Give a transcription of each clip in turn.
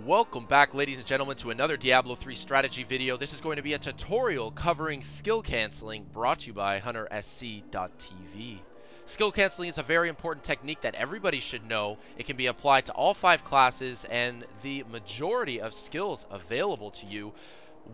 Welcome back, ladies and gentlemen, to another Diablo 3 strategy video. This is going to be a tutorial covering skill canceling brought to you by HunterSC.tv. Skill canceling is a very important technique that everybody should know. It can be applied to all 5 classes and the majority of skills available to you.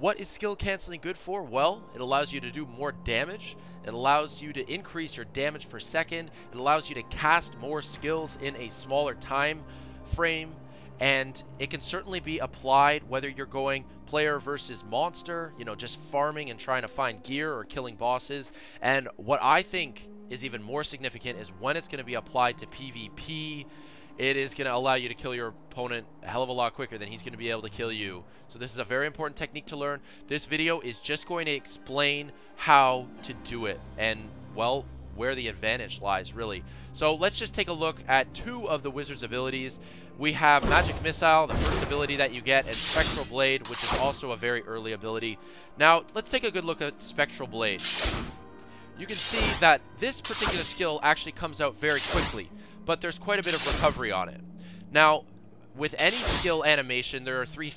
What is skill canceling good for? Well, it allows you to do more damage. It allows you to increase your damage per second. It allows you to cast more skills in a smaller time frame. And it can certainly be applied whether you're going player versus monster, you know, just farming and trying to find gear or killing bosses. And what I think is even more significant is when it's going to be applied to PvP. It is going to allow you to kill your opponent a hell of a lot quicker than he's going to be able to kill you. So this is a very important technique to learn. This video is just going to explain how to do it and, well, where the advantage lies, really. So let's just take a look at 2 of the wizard's abilities. We have Magic Missile, the first ability that you get, and Spectral Blade, which is also a very early ability. Now, let's take a good look at Spectral Blade. You can see that this particular skill actually comes out very quickly, but there's quite a bit of recovery on it. Now, with any skill animation, there are three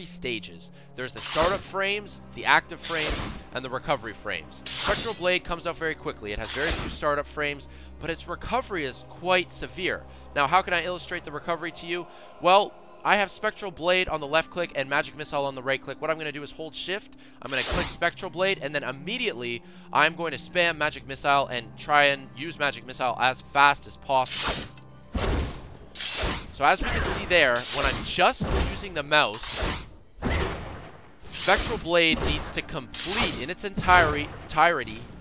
stages. There's the startup frames, the active frames, and the recovery frames. Spectral Blade comes out very quickly. It has very few startup frames, but its recovery is quite severe. Now, how can I illustrate the recovery to you? Well, I have Spectral Blade on the left click and Magic Missile on the right click. What I'm going to do is hold Shift. I'm going to click Spectral Blade, and then immediately I'm going to spam Magic Missile and try and use Magic Missile as fast as possible. So as we can see there, when I'm just using the mouse, Spectral Blade needs to complete in its entirety,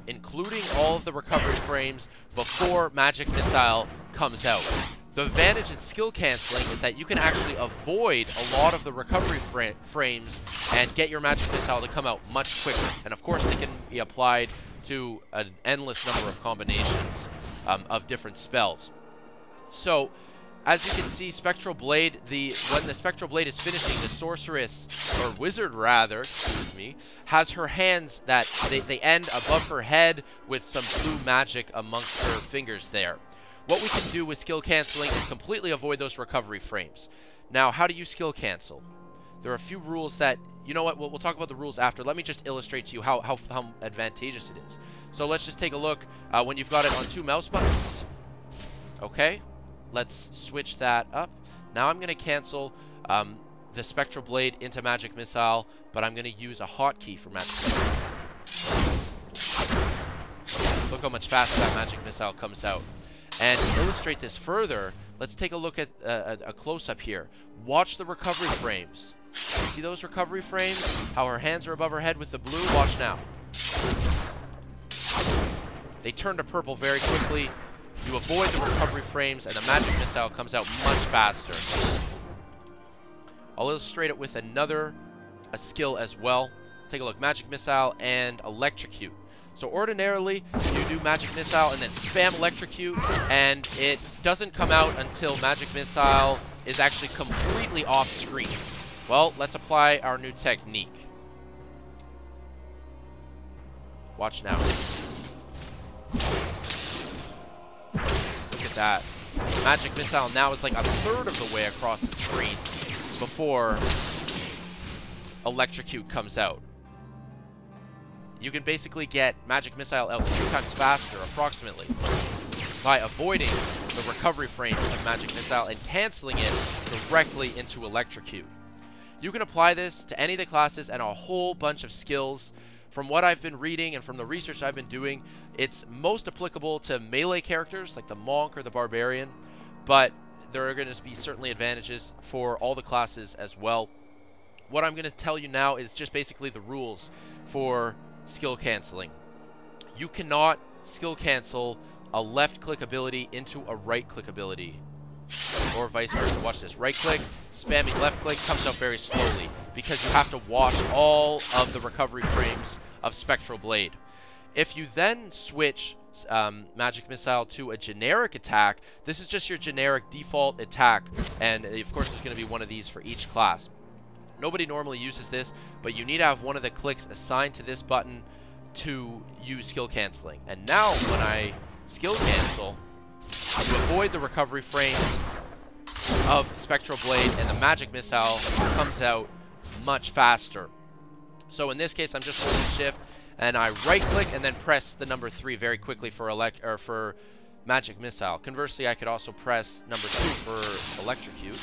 including all of the recovery frames, before Magic Missile comes out. The advantage in skill canceling is that you can actually avoid a lot of the recovery frames and get your Magic Missile to come out much quicker. And of course, they can be applied to an endless number of combinations of different spells. So, as you can see, Spectral Blade, when the Spectral Blade is finishing, the sorceress, or wizard rather, excuse me, has her hands that they end above her head with some blue magic amongst her fingers there. What we can do with skill canceling is completely avoid those recovery frames. Now, how do you skill cancel? There are a few rules that, you know what, we'll talk about the rules after. Let me just illustrate to you how advantageous it is. So let's just take a look when you've got it on 2 mouse buttons. Okay. Let's switch that up. Now I'm going to cancel the Spectral Blade into Magic Missile, but I'm going to use a hotkey for Magic Missile. Look how much faster that Magic Missile comes out. And to illustrate this further, let's take a look at a close-up here. Watch the recovery frames. See those recovery frames? How her hands are above her head with the blue? Watch now. They turn to purple very quickly. You avoid the recovery frames, and the Magic Missile comes out much faster. I'll illustrate it with a skill as well. Let's take a look. Magic Missile and Electrocute. So ordinarily, you do Magic Missile and then spam Electrocute, and it doesn't come out until Magic Missile is actually completely off screen. Well, let's apply our new technique. Watch now. That Magic Missile now is like a third of the way across the screen before Electrocute comes out. You can basically get Magic Missile out 2 times faster, approximately, by avoiding the recovery frames of Magic Missile and canceling it directly into Electrocute. You can apply this to any of the classes and a whole bunch of skills. From what I've been reading and from the research I've been doing, it's most applicable to melee characters like the Monk or the Barbarian, but there are going to be certainly advantages for all the classes as well. What I'm going to tell you now is just basically the rules for skill canceling. You cannot skill cancel a left-click ability into a right-click ability, or vice versa. Watch this. Right-click, spamming left-click comes out very slowly because you have to watch all of the recovery frames of Spectral Blade. If you then switch Magic Missile to a generic attack, this is just your generic default attack, and of course there's going to be one of these for each class. Nobody normally uses this, but you need to have one of the clicks assigned to this button to use skill canceling. And now when I skill cancel, to avoid the recovery frame, of Spectral Blade, and the Magic Missile comes out much faster. So in this case, I'm just holding Shift, and I right-click and then press the number 3 very quickly for Magic Missile. Conversely, I could also press number 2 for Electrocute.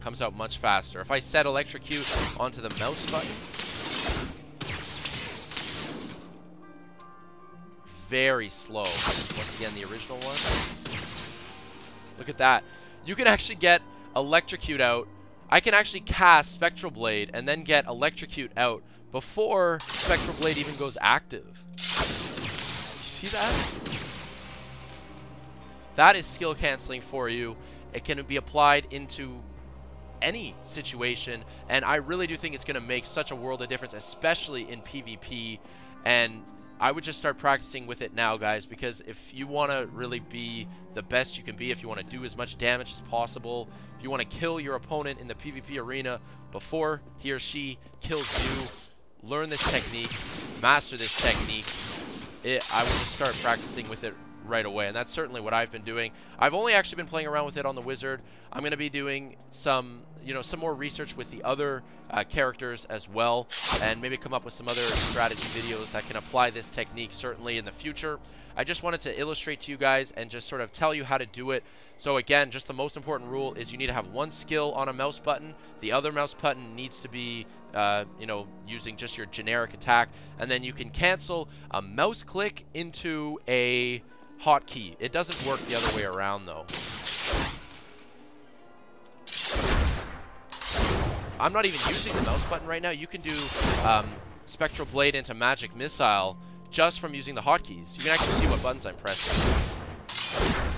Comes out much faster. If I set Electrocute onto the mouse button, very slow. Once again, the original one. Look at that. You can actually get Electrocute out. I can actually cast Spectral Blade and then get Electrocute out before Spectral Blade even goes active. You see that? That is skill canceling for you. It can be applied into any situation, and I really do think it's going to make such a world of difference, especially in PvP. And I would just start practicing with it now, guys, because if you want to really be the best you can be, if you want to do as much damage as possible, if you want to kill your opponent in the PvP arena before he or she kills you, learn this technique, master this technique. I would just start practicing with it right away, and that's certainly what I've been doing. I've only actually been playing around with it on the Wizard. I'm going to be doing some more research with the other characters as well, and maybe come up with some other strategy videos that can apply this technique certainly in the future. I just wanted to illustrate to you guys and just sort of tell you how to do it. So again, just the most important rule is you need to have one skill on a mouse button. The other mouse button needs to be using just your generic attack, and then you can cancel a mouse click into a hotkey. It doesn't work the other way around though. I'm not even using the mouse button right now. You can do Spectral Blade into Magic Missile just from using the hotkeys. You can actually see what buttons I'm pressing.